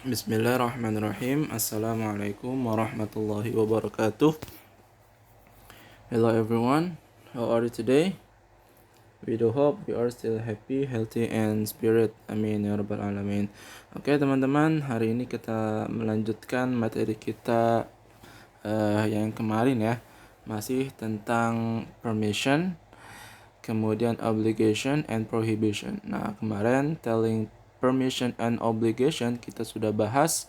Bismillahirrahmanirrahim. Assalamualaikum warahmatullahi wabarakatuh. Hello everyone, how are you today? We do hope you are still happy, healthy, and spirit. Amin ya rabbal alamin. Oke teman-teman, hari ini kita melanjutkan materi kita yang kemarin ya. Masih tentang permission, kemudian obligation and prohibition. Nah, kemarin telling permission and obligation kita sudah bahas.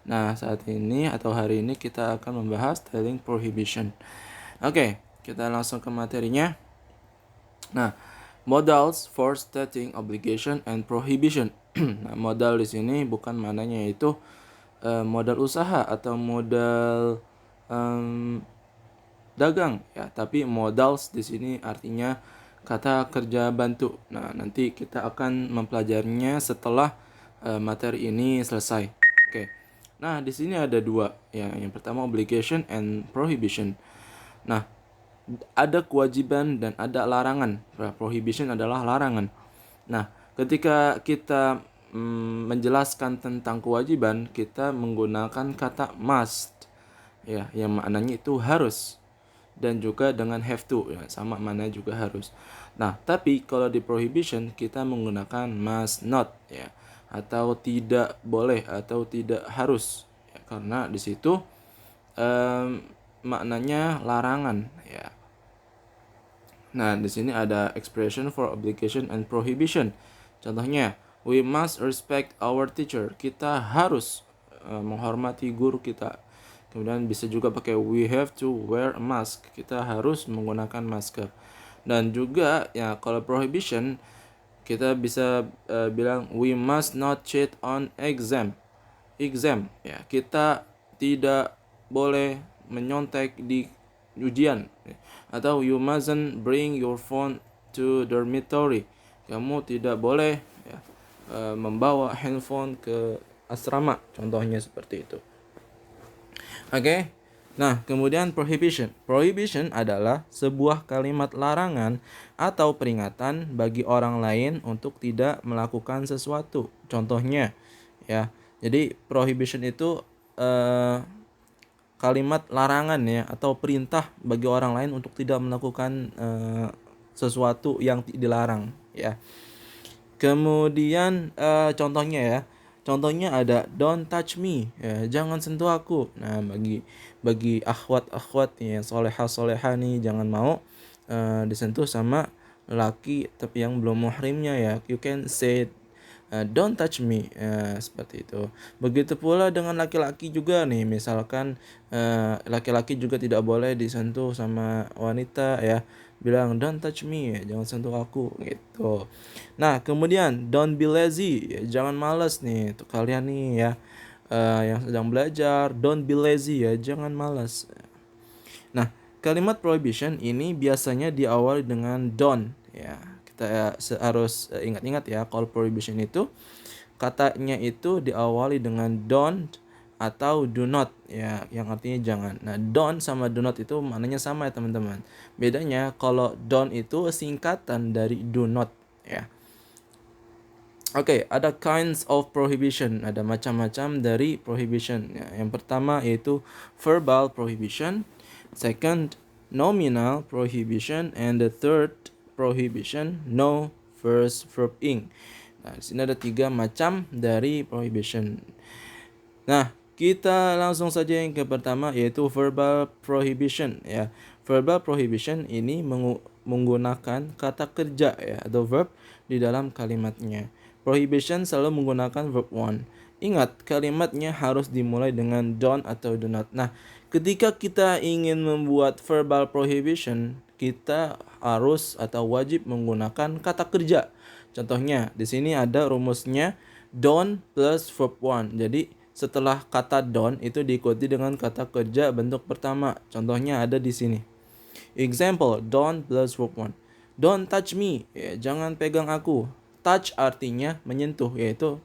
Nah, saat ini atau hari ini kita akan membahas telling prohibition. Oke, kita langsung ke materinya. Nah, modals for stating obligation and prohibition. Nah, modal di sini bukan maknanya itu modal usaha atau modal dagang ya, tapi modals di sini artinya kata kerja bantu. Nah, nanti kita akan mempelajarinya setelah materi ini selesai. Oke. Nah, di sini ada dua ya. Yang pertama obligation and prohibition. Nah, ada kewajiban dan ada larangan. Prohibition adalah larangan. Nah, ketika kita menjelaskan tentang kewajiban, kita menggunakan kata must ya, yang maknanya itu harus, dan juga dengan have to ya, sama mana juga harus. Nah, tapi kalau di prohibition kita menggunakan must not ya, atau tidak boleh atau tidak harus ya, karena di situ maknanya larangan ya. Nah, di sini ada expression for obligation and prohibition. Contohnya, we must respect our teacher. Kita harus menghormati guru kita. Kemudian bisa juga pakai we have to wear a mask. Kita harus menggunakan masker. Dan juga ya kalau prohibition kita bisa bilang we must not cheat on exam. Exam ya, kita tidak boleh menyontek di ujian. Atau you mustn't bring your phone to dormitory. Kamu tidak boleh ya, membawa handphone ke asrama. Contohnya seperti itu. Oke. Nah, kemudian prohibition. Prohibition adalah sebuah kalimat larangan atau peringatan bagi orang lain untuk tidak melakukan sesuatu. Contohnya, ya. Jadi prohibition itu kalimat larangan ya, atau perintah bagi orang lain untuk tidak melakukan sesuatu yang dilarang, ya. Kemudian contohnya ya. Contohnya ada don't touch me, ya, jangan sentuh aku. Nah, bagi akhwat-akhwat yang solehah-solehah nih, jangan mau disentuh sama laki tapi yang belum muhrimnya ya. You can say don't touch me, seperti itu. Begitu pula dengan laki-laki juga nih, misalkan laki-laki juga tidak boleh disentuh sama wanita ya. Bilang don't touch me, ya, jangan sentuh aku gitu. Nah, kemudian don't be lazy, ya, jangan malas nih untuk kalian nih ya, yang sedang belajar. Don't be lazy ya, jangan malas. Nah, kalimat prohibition ini biasanya diawali dengan don't ya. Kita harus ingat-ingat ya, kalau prohibition itu katanya itu diawali dengan don't atau do not ya, yang artinya jangan. Nah, don't sama do not itu maknanya sama ya teman-teman. Bedanya kalau don't itu singkatan dari do not ya. Oke, ada kinds of prohibition, ada macam-macam dari prohibition ya. Yang pertama yaitu verbal prohibition, second nominal prohibition, and the third prohibition no first verb ing. Nah, di sini ada 3 macam dari prohibition. Nah, kita langsung saja yang ke pertama yaitu verbal prohibition ya. Verbal prohibition ini menggunakan kata kerja ya, atau verb di dalam kalimatnya. Prohibition selalu menggunakan verb one. Ingat, kalimatnya harus dimulai dengan don't atau do not. Nah, ketika kita ingin membuat verbal prohibition, kita harus atau wajib menggunakan kata kerja. Contohnya, di sini ada rumusnya don't plus verb one. Jadi, setelah kata don't itu diikuti dengan kata kerja bentuk pertama. Contohnya ada di sini. Example, don't plus verb one. Don't touch me, ya, jangan pegang aku. Touch artinya menyentuh, yaitu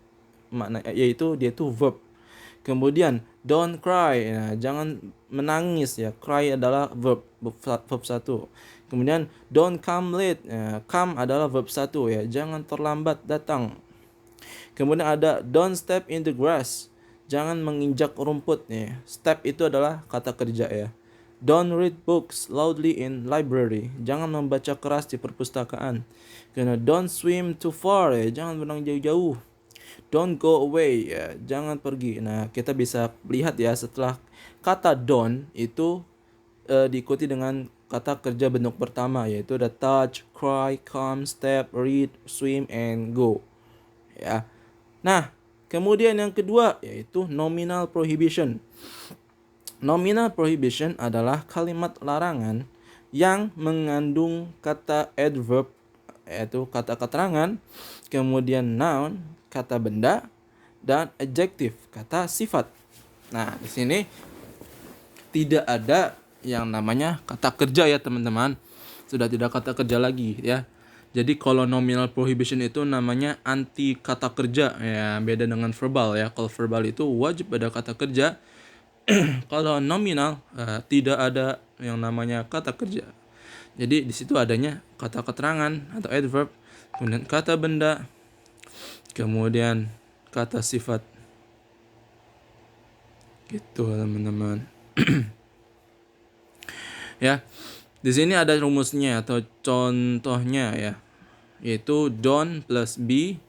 dia itu verb. Kemudian don't cry, ya, jangan menangis ya. Cry adalah verb 1. Kemudian don't come late, ya, come adalah verb 1 ya. Jangan terlambat datang. Kemudian ada don't step in the grass. jangan menginjak rumput nih. Step itu adalah kata kerja ya. Don't read books loudly in library. Jangan membaca keras di perpustakaan. Karena don't swim too far ya. Jangan berenang jauh-jauh. Don't go away ya. Jangan pergi. Nah, kita bisa lihat ya setelah kata don't itu diikuti dengan kata kerja bentuk pertama yaitu ada touch, cry, come, step, read, swim, and go. Ya. Nah, kemudian yang kedua yaitu nominal prohibition. Nominal prohibition adalah kalimat larangan yang mengandung kata adverb yaitu kata keterangan, kemudian noun kata benda, dan adjective kata sifat. Nah, di sini tidak ada yang namanya kata kerja ya teman-teman. Sudah tidak kata kerja lagi ya. Jadi kalau nominal prohibition itu namanya anti kata kerja ya, beda dengan verbal ya. Kalau verbal itu wajib ada kata kerja. Kalau nominal tidak ada yang namanya kata kerja. Jadi di situ adanya kata keterangan atau adverb, kemudian kata benda, kemudian kata sifat. Gitu teman-teman. Ya. Di sini ada rumusnya atau contohnya ya. Yaitu don't plus be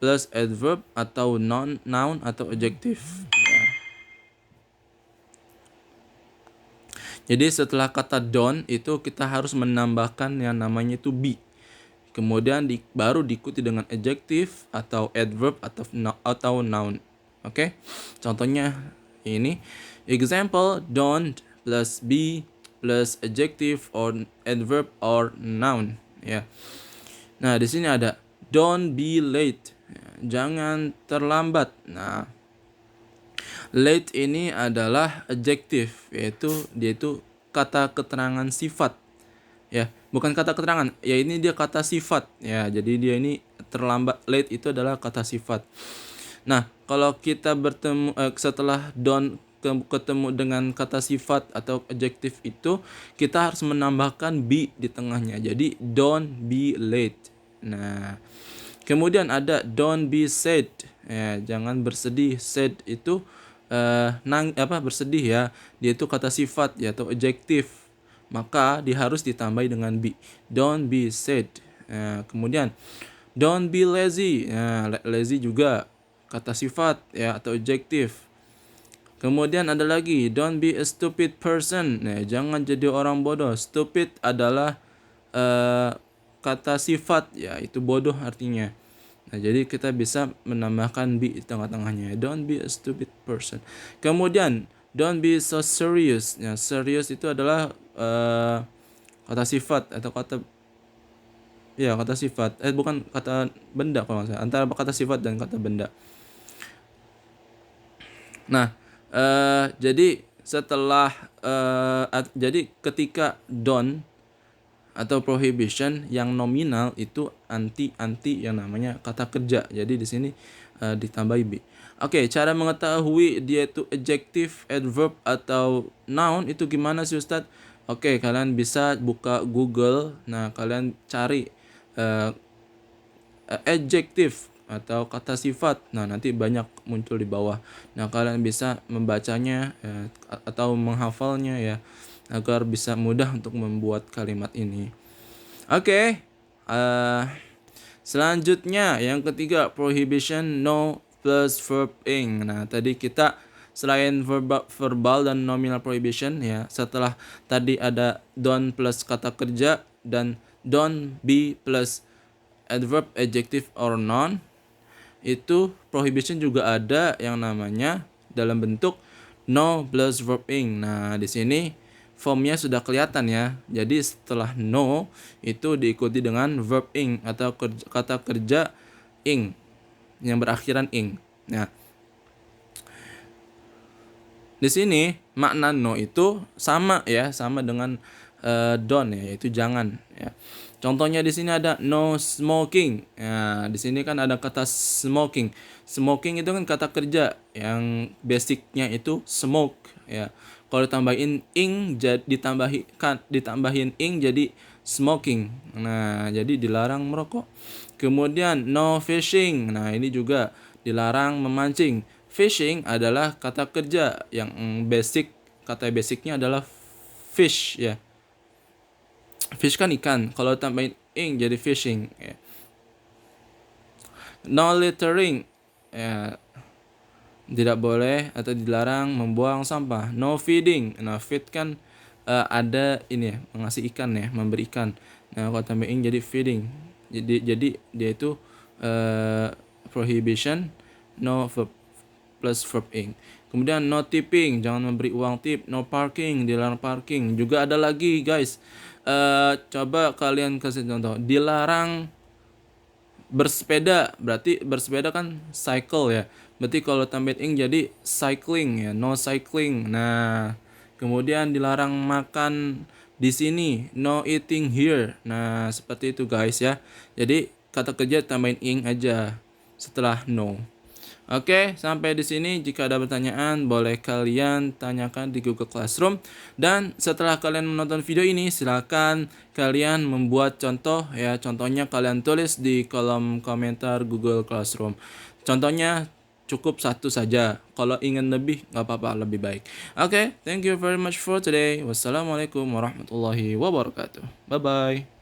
plus adverb atau noun atau adjective. Ya. Jadi setelah kata don't itu kita harus menambahkan yang namanya itu be. Kemudian baru diikuti dengan adjective atau adverb atau noun. Oke. Contohnya ini example don't plus be plus adjective or adverb or noun ya. Nah, di sini ada don't be late. Jangan terlambat. Nah, late ini adalah adjective yaitu dia itu kata keterangan sifat. Ya, bukan kata keterangan. Ya ini dia kata sifat. Ya, jadi dia ini terlambat, late itu adalah kata sifat. Nah, kalau kita bertemu setelah don't ketemu dengan kata sifat atau adjective itu, kita harus menambahkan be di tengahnya. Jadi don't be late. Nah, kemudian ada don't be sad. Ya, jangan bersedih. Sad itu bersedih ya. Dia itu kata sifat ya atau adjective. Maka dia harus ditambahi dengan be. Don't be sad. Kemudian don't be lazy. Lazy juga kata sifat ya atau adjective. Kemudian ada lagi don't be a stupid person. Jangan jadi orang bodoh. Stupid adalah kata sifat ya, itu bodoh artinya. Nah, jadi kita bisa menambahkan be di tengah-tengahnya. Don't be a stupid person. Kemudian don't be so serious. Ya, serious itu adalah kata sifat atau kata sifat. Bukan kata benda kalau nggak salah. Antara kata sifat dan kata benda. Nah, jadi setelah jadi ketika don't atau prohibition yang nominal itu anti yang namanya kata kerja. Jadi di sini ditambahi be. Oke, cara mengetahui dia itu adjective, adverb atau noun itu gimana sih Ustadz? Oke, kalian bisa buka Google. Nah, kalian cari adjective atau kata sifat. Nah, nanti banyak muncul di bawah. Nah, kalian bisa membacanya atau menghafalnya ya agar bisa mudah untuk membuat kalimat ini. Oke. Selanjutnya yang ketiga prohibition no plus verb ing. Nah, tadi kita selain verbal dan nominal prohibition ya, setelah tadi ada don't plus kata kerja dan don't be plus adverb, adjective or noun, itu prohibition juga ada yang namanya dalam bentuk no plus verb ing. Nah, di sini formnya sudah kelihatan ya. Jadi setelah no itu diikuti dengan verb ing atau kata kerja ing yang berakhiran ing. Nah, di sini makna no itu sama ya, sama dengan don't ya, yaitu jangan ya. Contohnya di sini ada no smoking. Ya, di sini kan ada kata smoking. Smoking itu kan kata kerja yang basicnya itu smoke ya. Kalau ditambahin ing ditambahin ing jadi smoking. Nah, jadi dilarang merokok. Kemudian no fishing. Nah, ini juga dilarang memancing. Fishing adalah kata kerja yang basic, kata basicnya adalah fish ya. Fish kan ikan, kalau tambahin ing jadi fishing ya. No littering ya, tidak boleh atau dilarang membuang sampah. No feeding. Nah, feed kan ada ini ya, mengasih ikan ya, memberi ikan. Nah, kalau tambah ing jadi feeding. Jadi dia itu prohibition, no verb plus verb ing. Kemudian no tipping, jangan memberi uang tip. No parking, dilarang parking. Juga ada lagi guys. Coba kalian kasih contoh. Dilarang bersepeda, berarti bersepeda kan cycle ya. Berarti kalau tambahin ing jadi cycling ya, no cycling. Nah, kemudian dilarang makan di sini, no eating here. Nah, seperti itu guys ya. Jadi kata kerja tambahin ing aja setelah no. Oke, sampai di sini. Jika ada pertanyaan, boleh kalian tanyakan di Google Classroom. Dan setelah kalian menonton video ini, silakan kalian membuat contoh ya. Contohnya kalian tulis di kolom komentar Google Classroom. Contohnya cukup satu saja. Kalau ingin lebih, nggak apa-apa, lebih baik. Oke, thank you very much for today. Wassalamualaikum warahmatullahi wabarakatuh. Bye-bye.